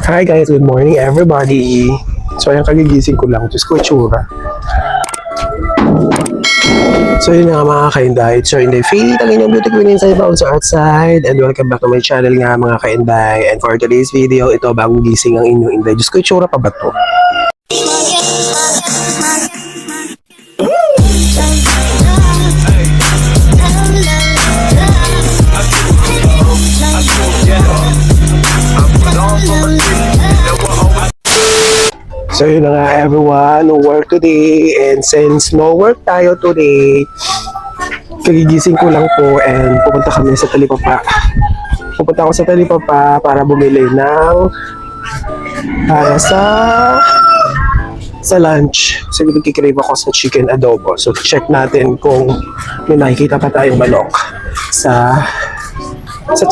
Hi guys, good morning everybody. So ayan, kagigising ko lang. Diyos ko, itsura. So yun nga mga ka-Inday. So Inday Faith, ang inyong beauty queen inside but also outside. And welcome back to my channel nga mga ka-Inday. And for today's video, ito bagong gising ang inyong Inday. Diyos ko, itsura pa ba to? So yun na nga everyone, no work today, and since no work tayo today, kagigising ko lang po and pupunta kami sa Talipapa. Pupunta ako sa Talipapa para bumili ng para sa lunch. So nagkikrave ako sa chicken adobo. So check natin kung may nakikita pa tayong manok sa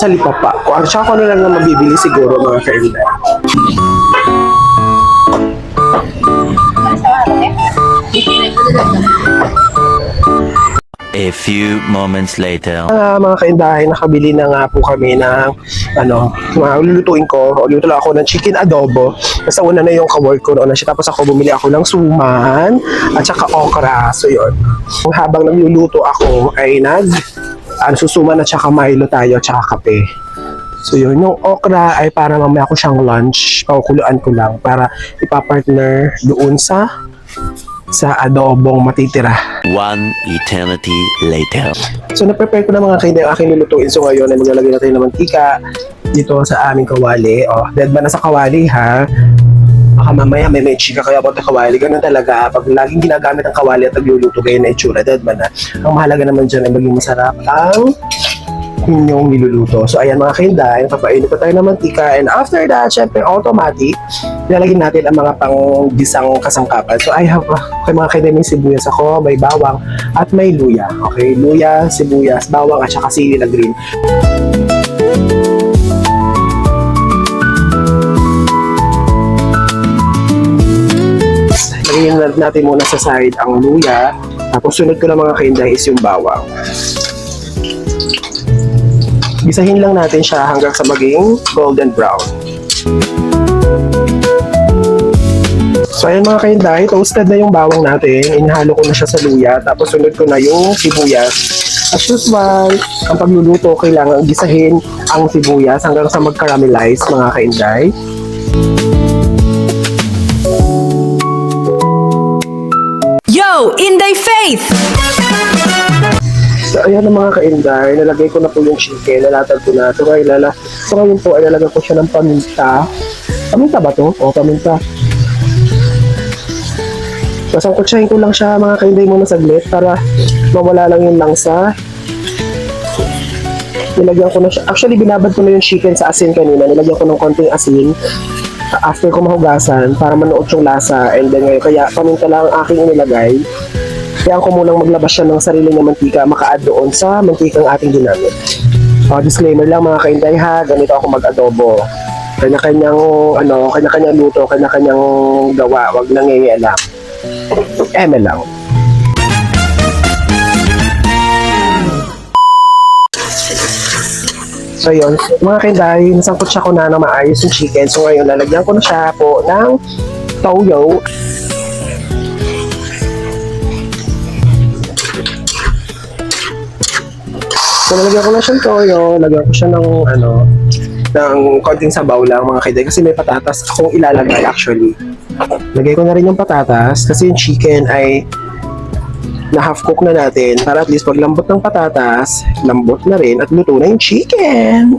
Talipapa. Kung ano lang na mabibili siguro mga ka-Inday. A few moments later. Mga ka-Inday, nakabili na nga po kami ng lulutuin ko. O luto lang ako ng chicken adobo. Basta una na yung kawork ko noon na siya. Tapos ako bumili ako ng suman at saka okra. So yun. Habang nagluluto ako ay susuman at saka Milo tayo at saka kape. So yun, yung okra ay para mamaya ko siyang lunch. Pakukuluan ko lang para ipapartner doon sa adobong matitira. One eternity later. So na-prepare ko na mga kainday ang aking lulutuin. So ngayon ay maglalagay na tayo ng mantika dito sa aming kawali. Oh, dead ba na sa kawali ha? Baka mamaya may chika kaya po sa kawali. Ganun talaga. Pag laging ginagamit ang kawali at nagluluto kayo na itsura, dead ba na? Ang mahalaga naman dyan ay maging masarap ang inyong niluluto. So ayan mga kainday, papainit pa tayo ng mantika, and after that, syempre automatic, nilalagyan natin ang mga pang-gisang kasangkapan. So I have, okay mga kainday, may sibuyas ako, may bawang, at may luya. Okay, luya, sibuyas, bawang, at saka sili na green. Lagyan natin muna sa side ang luya, tapos sunod ko na mga kainday is yung bawang. Gisahin lang natin siya hanggang sa maging golden brown. So ayan mga kainday, toasted na yung bawang natin. Inhalo ko na siya sa luya. Tapos sunod ko na yung sibuyas. As usual, ang pagluluto kailangan gisahin ang sibuyas hanggang sa mag-caramelize mga kainday. Yo, Inday Faith! So ayan ang mga kainday, nalagay ko na po yung chicken, nalatag ko na. So ngayon po ay nalagay ko siya ng paminta. Paminta ba to? O paminta. So sangkutsahin ko lang siya mga kainday muna saglit para mawala lang yung langsa. Nilagyan ko na siya. Actually binabad ko na yung chicken sa asin kanina. Nilagyan ko ng konting asin after ko mahugasan para manuot yung lasa. And then ngayon, kaya paminta lang ang aking inilagay. Kaya ko munang maglabas siya ng sarili niya mantika, maka-add doon sa mantikang ating ginamit. Disclaimer lang mga kainday ha, ganito ako mag-adobo. Kanya-kanyang luto, kanya-kanyang gawa, wag nangingialam. Eme lang. So yun, mga kainday, nasangkot siya ko na maayos yung chicken. So ngayon, lalagyan ko na siya po ng toyo. So, nalagyan ko na siyang toyo, lagyan ko siya ng konting sabaw lang mga kainday kasi may patatas akong ilalagay actually. Lagay ko na rin yung patatas kasi yung chicken ay na half cook na natin para at least pag lambot ng patatas, lambot na rin at luto na yung chicken.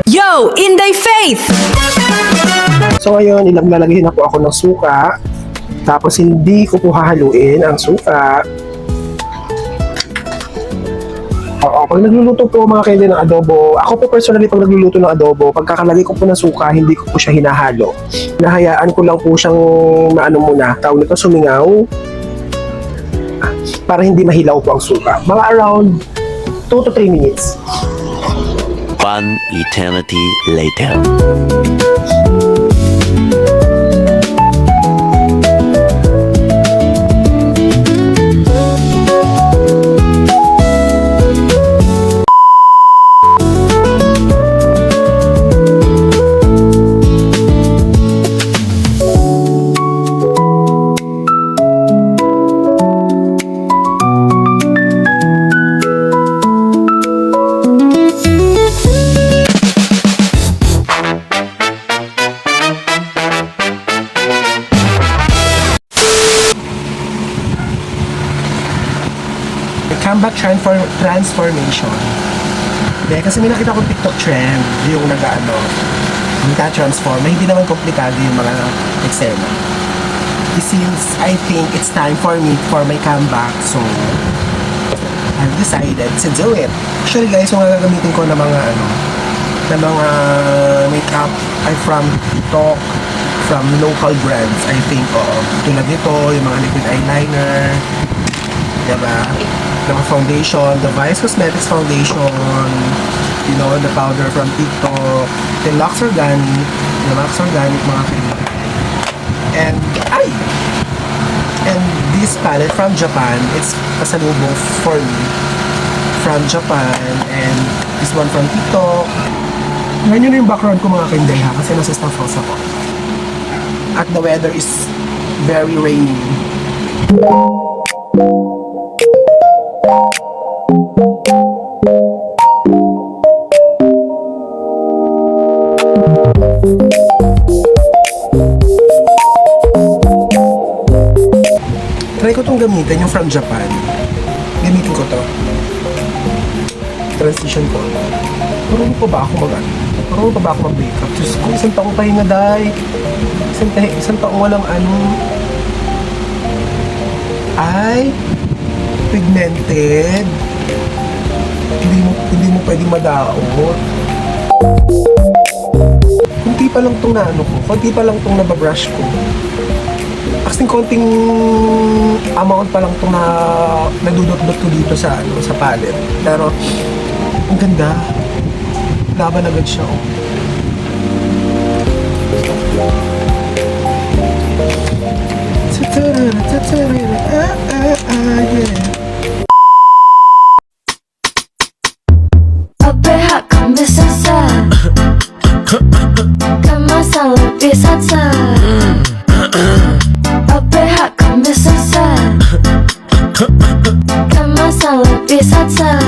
Yo, Inday Faith! So ngayon, lalagyan na po ako ng suka. Tapos hindi ko po hahaluin ang suka. Pag nagluluto po mga kainday ng adobo, ako po personally pag nagluluto ng adobo, pagkakalagay ko po ng suka, hindi ko po siya hinahalo. Hinahayaan ko lang po siyang tawag nito, sumingaw. Para hindi mahilaw po ang suka. Mga around 2 to 3 minutes. One eternity later. comeback transformation. Hindi, kasi may nakita kong TikTok trend, yung nagta-transform, na hindi naman komplikado yung mga eksena. Since I think it's time for me for my comeback, so I've decided to do it. Actually guys, yung gagamitin ko na mga makeup ay from TikTok, from local brands, I think. Tulad nito, yung mga liquid eyeliner, diba? The foundation, the Vice Cosmetics foundation, you know, the powder from TikTok, the Lux Organic, mga kailangan. And this palette from Japan, it's pasalubong for me from Japan, and this one from TikTok. Ngayon yun yung background ko mga kinday ha, kasi nasa staff house ako. At the weather is very rainy. Try ko itong gamitin, yung from Japan. Gamitin ko to. Transition ko. Marunong pa ba ako mag-makeup? Diyos ko, isang taong pahinga, day. Isang taong walang ay pigmented. Hindi mo pwedeng madaot. Kunti pa lang tong konti pa lang tong nababrush ko. Kasing konting amount pa lang itong nadudot-dot ko dito sa palette. Pero, ang ganda. Laban agad siya, Pihak kami sasar Kemasan lebih sasar Pihak kami sasar Kemasan lebih sasar.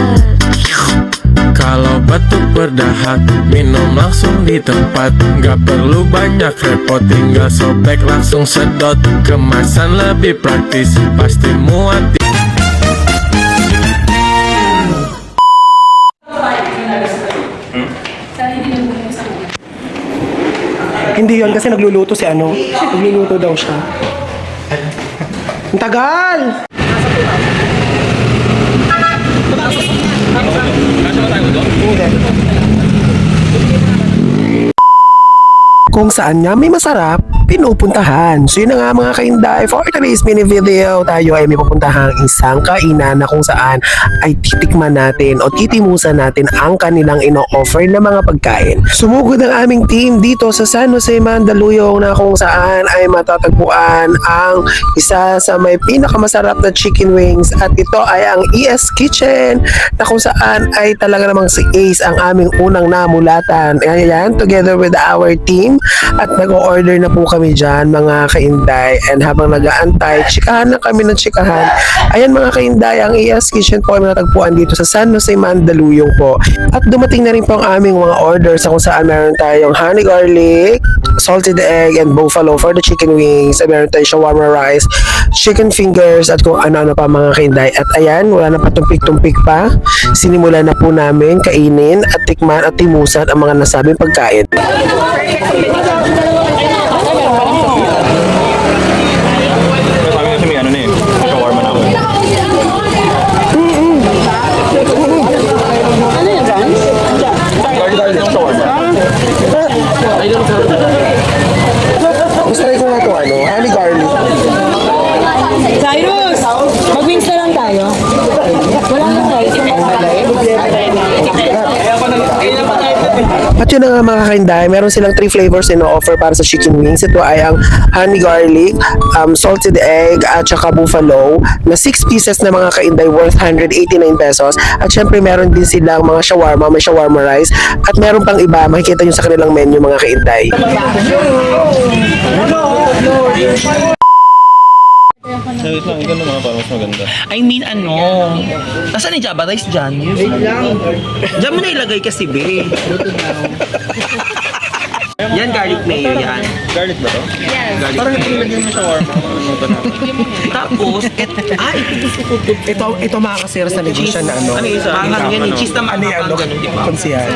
Kalau batuk berdahak, minum langsung di tempat. Gak perlu banyak repot, tinggal sobek langsung sedot. Kemasan lebih praktis, pasti muat. Hindi yon kasi nagluluto si Nagluluto daw siya. Ang tagal! Kung saan nga may masarap, pinupuntahan. So yun na nga mga kainday, for today's mini video, tayo ay may pupuntahang isang kainan na kung saan ay titikman natin o titimusan natin ang kanilang ino-offer na mga pagkain. Sumugod ang aming team dito sa San Jose, Mandaluyong na kung saan ay matatagpuan ang isa sa may pinakamasarap na chicken wings at ito ay ang ES Kitchen na kung saan ay talaga namang si Ace ang aming unang namulatan. Ayan, together with our team at nag-order na po kami dyan mga kainday, and habang nag-aantay, chikahan na kami ng chikahan. Ayan mga kainday, ang ES Kitchen po ay natagpuan dito sa San Jose, Mandaluyong po. At dumating na rin po ang aming mga orders sa kung saan meron tayong honey garlic, salted egg, and buffalo for the chicken wings. At meron tayong shawarma rice, chicken fingers, at kung ano-ano pa mga kainday. At ayan, wala na patumpik-tumpik pa. Sinimula na po namin kainin at tikman at timusan ang mga nasabing pagkain. Sabi kasi may shawarma na ako. Garlic shawarma. Gusto rin ko nga ito, honey garlic. Cyrus! Mag-wings na lang tayo. Wala nang rice. At yun na nga mga kainday, meron silang 3 flavors na offer para sa chicken wings. Ito ay ang honey garlic, salted egg, at saka buffalo na 6 pieces na mga kainday worth 189 pesos. At syempre meron din silang mga shawarma, may shawarma rice, at meron pang iba, makikita nyo sa kanilang menu mga kainday. Wait lang, ikaw naman para mas maganda. I mean, nasaan yung Java rice dyan? Diyan mo na ilagay kasi, be. Yan, garlic mayo yan. Garlic ba to? Yes. Garlic Parang mayo. nilagyan mo sa shawarma. Tapos, ito Ito mga kasira sa negosyo na ano. Ano yung isa? Parang yan, cheese na Ano yan, ganun, di ba? konsiyan.